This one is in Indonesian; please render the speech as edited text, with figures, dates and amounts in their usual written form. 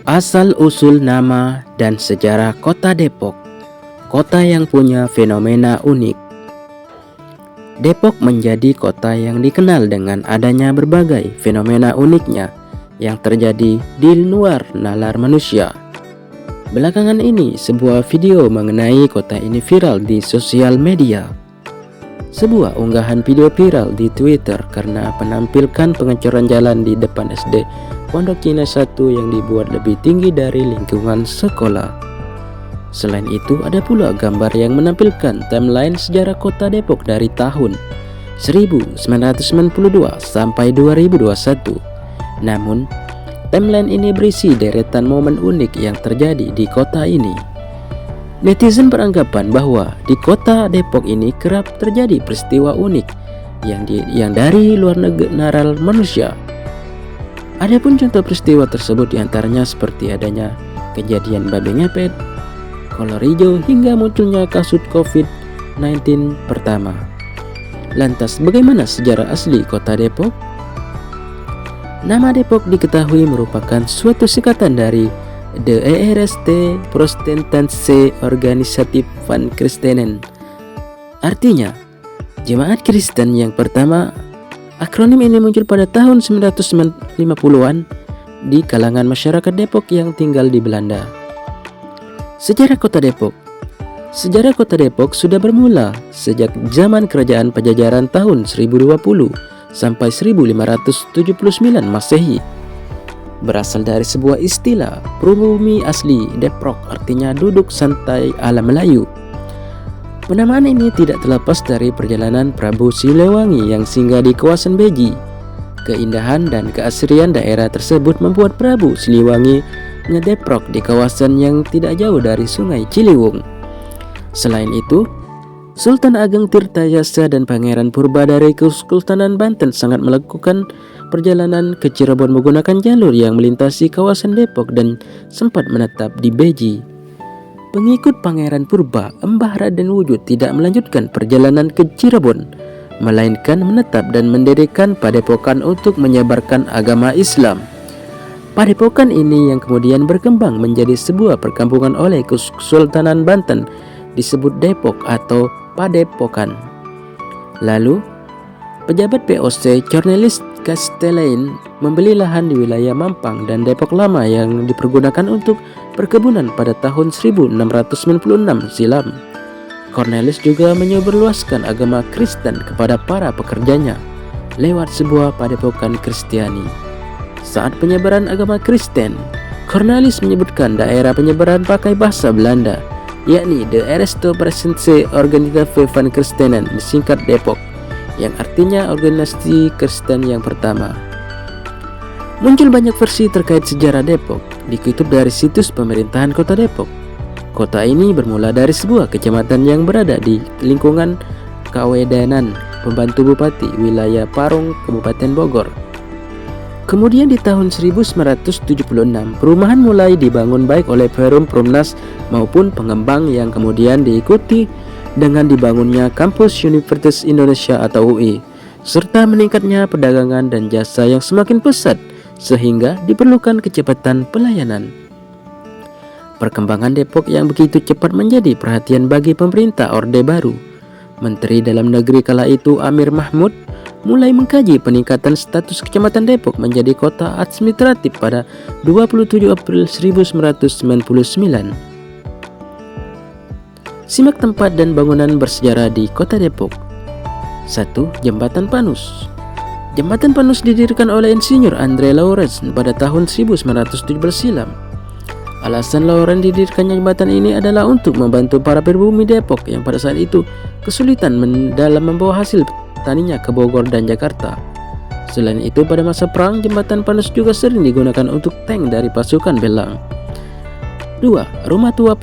Asal-usul nama dan sejarah Kota Depok. Kota yang punya fenomena unik. Depok menjadi kota yang dikenal dengan adanya berbagai fenomena uniknya yang terjadi di luar nalar manusia. Belakangan ini, sebuah video mengenai kota ini viral di sosial media. Sebuah unggahan video viral di Twitter karena menampilkan pengecoran jalan di depan SD Pondok Cina 1 yang dibuat lebih tinggi dari lingkungan sekolah. Selain itu, ada pula gambar yang menampilkan timeline sejarah kota Depok dari tahun 1992 sampai 2021. Namun, timeline ini berisi deretan momen unik yang terjadi di kota ini. Netizen beranggapan bahwa di kota Depok ini kerap terjadi peristiwa unik yang dari luar nalar manusia. Adapun contoh peristiwa tersebut diantaranya seperti adanya kejadian babi ngepet, kolor hijau, hingga munculnya kasus COVID-19 pertama. Lantas, bagaimana sejarah asli kota Depok? Nama Depok diketahui merupakan suatu singkatan dari De Eerste Protestantse Organisatie van Christenen. Artinya, jemaat Kristen yang pertama. Akronim ini muncul pada tahun 1950-an di kalangan masyarakat Depok yang tinggal di Belanda. Sejarah Kota Depok. Sejarah Kota Depok sudah bermula sejak zaman kerajaan Pajajaran tahun 1020 sampai 1579 Masehi. Berasal dari sebuah istilah pribumi asli Deprok, artinya duduk santai ala Melayu. Penamaan ini tidak terlepas dari perjalanan Prabu Siliwangi yang singgah di kawasan Beji. Keindahan dan keasrian daerah tersebut membuat Prabu Siliwangi ngedeprok di kawasan yang tidak jauh dari Sungai Ciliwung. Selain itu, Sultan Ageng Tirtayasa dan Pangeran Purba dari Kesultanan Banten sangat melakukan perjalanan ke Cirebon menggunakan jalur yang melintasi kawasan Depok dan sempat menetap di Beji. Pengikut Pangeran Purba, Mbah Raden Wujud tidak melanjutkan perjalanan ke Cirebon, melainkan menetap dan mendirikan padepokan untuk menyebarkan agama Islam. Padepokan ini yang kemudian berkembang menjadi sebuah perkampungan oleh Kesultanan Banten disebut Depok atau Padepokan. Lalu, pejabat POC Cornelis Castellane membeli lahan di wilayah Mampang dan Depok Lama yang dipergunakan untuk perkebunan pada tahun 1696 silam. Cornelis juga menyebarluaskan agama Kristen kepada para pekerjanya lewat sebuah padepokan Kristiani. Saat penyebaran agama Kristen, Cornelis menyebutkan daerah penyebaran pakai bahasa Belanda, yakni De Eerste Protestantse Organisatie van Christenen, disingkat Depok, yang artinya organisasi Kristen yang pertama. Muncul banyak versi terkait sejarah Depok, dikutip dari situs pemerintahan Kota Depok. Kota ini bermula dari sebuah kecamatan yang berada di lingkungan Kawedanan, pembantu bupati wilayah Parung, Kabupaten Bogor. Kemudian di tahun 1976, perumahan mulai dibangun baik oleh Perum Perumnas maupun pengembang yang kemudian diikuti dengan dibangunnya kampus Universitas Indonesia atau UI, serta meningkatnya perdagangan dan jasa yang semakin pesat sehingga diperlukan kecepatan pelayanan. Perkembangan Depok yang begitu cepat menjadi perhatian bagi pemerintah Orde Baru. Menteri Dalam Negeri kala itu Amir Mahmud mulai mengkaji peningkatan status Kecamatan Depok menjadi kota administratif pada 27 April 1999. Simak tempat dan bangunan bersejarah di Kota Depok. 1. Jembatan Panus. Jembatan Panus didirikan oleh Insinyur Andre Lawrence pada tahun 1917 silam. Alasan Lawrence didirikannya jembatan ini adalah untuk membantu para pribumi Depok yang pada saat itu kesulitan dalam membawa hasil taninya ke Bogor dan Jakarta. Selain itu, pada masa perang, jembatan Panus juga sering digunakan untuk tank dari pasukan Belang. 2. Rumah Tua